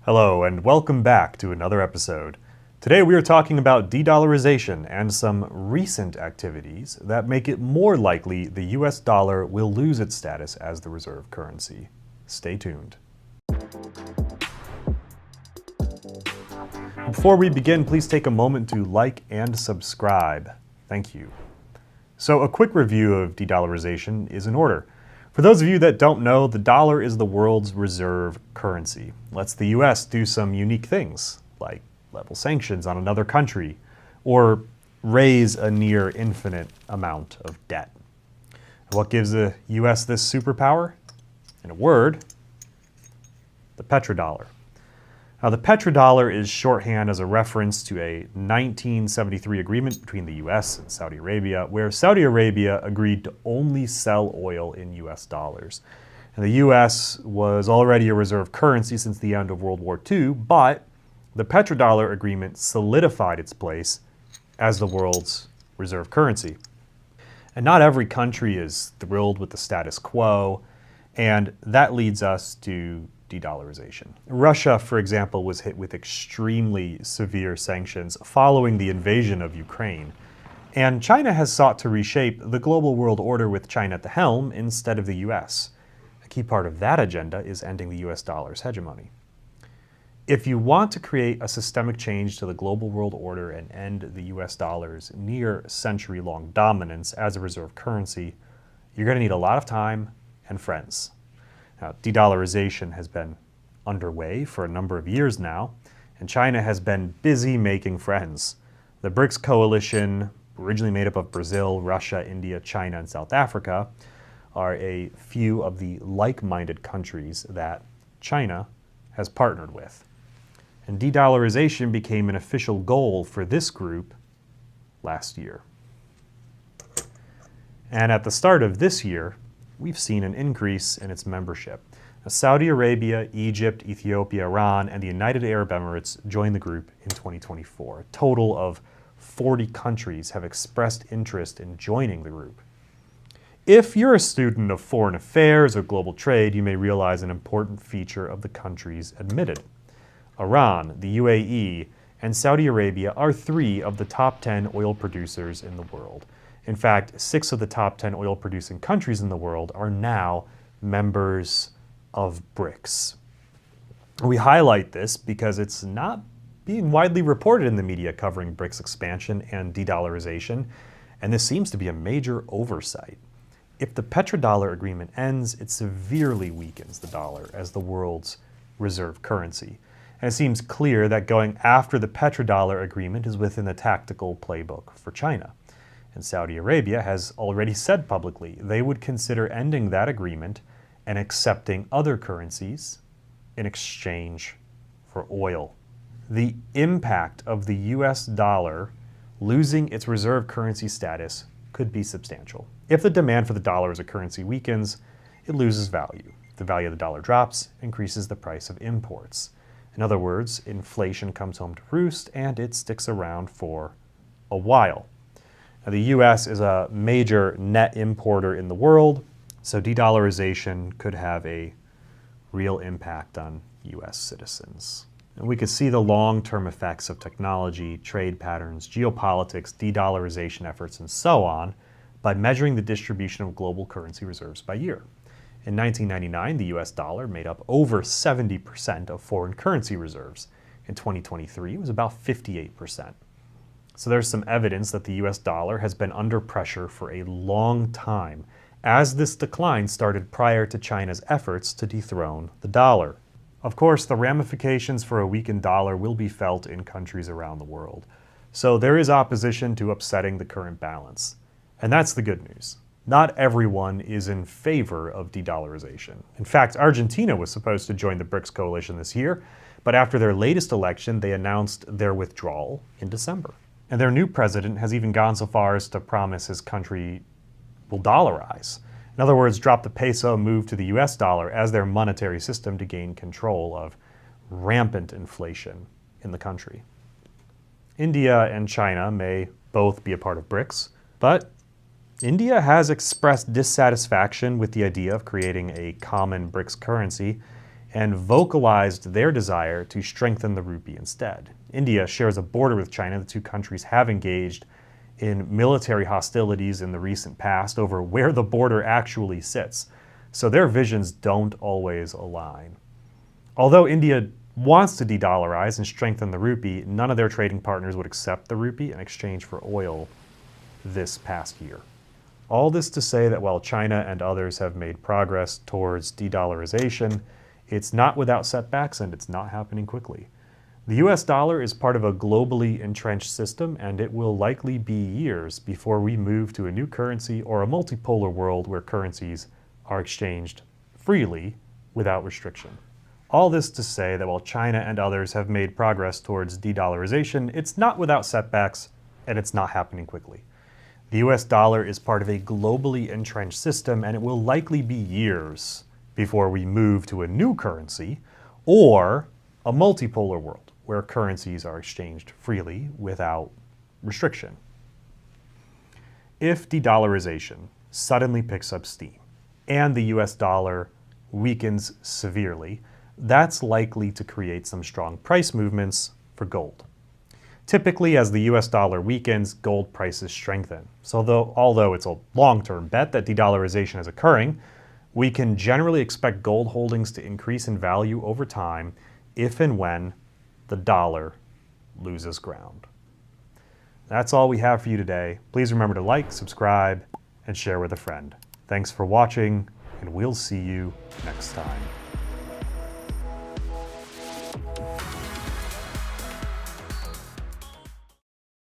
Hello and welcome back to another episode. Today we are talking about de-dollarization and some recent activities that make it more likely the US dollar will lose its status as the reserve currency. Stay tuned. Before we begin, please take a moment to like and subscribe. Thank you. So a quick review of de-dollarization is in order. For those of you that don't know, the dollar is the world's reserve currency. It lets the US do some unique things, like level sanctions on another country, or raise a near infinite amount of debt. What gives the US this superpower? In a word, the petrodollar. Now, the petrodollar is shorthand as a reference to a 1973 agreement between the US and Saudi Arabia, where Saudi Arabia agreed to only sell oil in US dollars. And the US was already a reserve currency since the end of World War II, but the petrodollar agreement solidified its place as the world's reserve currency. And not every country is thrilled with the status quo, and that leads us to de-dollarization. Russia, for example, was hit with extremely severe sanctions following the invasion of Ukraine. And China has sought to reshape the global world order with China at the helm instead of the US. A key part of that agenda is ending the US dollar's hegemony. If you want to create a systemic change to the global world order and end the US dollar's near century-long dominance as a reserve currency, you're going to need a lot of time and friends. Now, de-dollarization has been underway for a number of years now, and China has been busy making friends. The BRICS coalition, originally made up of Brazil, Russia, India, China, and South Africa, are a few of the like-minded countries that China has partnered with. And de-dollarization became an official goal for this group last year. And at the start of this year, we've seen an increase in its membership. Now, Saudi Arabia, Egypt, Ethiopia, Iran, and the United Arab Emirates joined the group in 2024. A total of 40 countries have expressed interest in joining the group. If you're a student of foreign affairs or global trade, you may realize an important feature of the countries admitted. Iran, the UAE, and Saudi Arabia are 3 of the top 10 oil producers in the world. In fact, 6 of the top 10 oil-producing countries in the world are now members of BRICS. We highlight this because it's not being widely reported in the media covering BRICS expansion and de-dollarization, and this seems to be a major oversight. If the petrodollar agreement ends, it severely weakens the dollar as the world's reserve currency. And it seems clear that going after the petrodollar agreement is within the tactical playbook for China. And Saudi Arabia has already said publicly they would consider ending that agreement and accepting other currencies in exchange for oil. The impact of the US dollar losing its reserve currency status could be substantial. If the demand for the dollar as a currency weakens, it loses value. If the value of the dollar drops, it increases the price of imports. In other words, inflation comes home to roost and it sticks around for a while. Now, the US is a major net importer in the world, so de-dollarization could have a real impact on US citizens. And we could see the long-term effects of technology, trade patterns, geopolitics, de-dollarization efforts, and so on by measuring the distribution of global currency reserves by year. In 1999, the US dollar made up over 70% of foreign currency reserves. In 2023, it was about 58%. So there's some evidence that the US dollar has been under pressure for a long time, as this decline started prior to China's efforts to dethrone the dollar. Of course, the ramifications for a weakened dollar will be felt in countries around the world. So there is opposition to upsetting the current balance. And that's the good news. Not everyone is in favor of de-dollarization. In fact, Argentina was supposed to join the BRICS coalition this year, but after their latest election, they announced their withdrawal in December. And their new president has even gone so far as to promise his country will dollarize. In other words, drop the peso and move to the US dollar as their monetary system to gain control of rampant inflation in the country. India and China may both be a part of BRICS, but India has expressed dissatisfaction with the idea of creating a common BRICS currency and vocalized their desire to strengthen the rupee instead. India shares a border with China. The two countries have engaged in military hostilities in the recent past over where the border actually sits, so their visions don't always align. Although India wants to de-dollarize and strengthen the rupee, none of their trading partners would accept the rupee in exchange for oil this past year. All this to say that while China and others have made progress towards de-dollarization, it's not without setbacks and it's not happening quickly. The US dollar is part of a globally entrenched system, and it will likely be years before we move to a new currency or a multipolar world where currencies are exchanged freely without restriction. All this to say that while China and others have made progress towards de-dollarization, it's not without setbacks and it's not happening quickly. The US dollar is part of a globally entrenched system, and it will likely be years before we move to a new currency or a multipolar world where currencies are exchanged freely without restriction. If de-dollarization suddenly picks up steam and the US dollar weakens severely, that's likely to create some strong price movements for gold. Typically, as the US dollar weakens, gold prices strengthen. So although it's a long-term bet that de-dollarization is occurring, we can generally expect gold holdings to increase in value over time if and when the dollar loses ground. That's all we have for you today. Please remember to like, subscribe, and share with a friend. Thanks for watching, and we'll see you next time.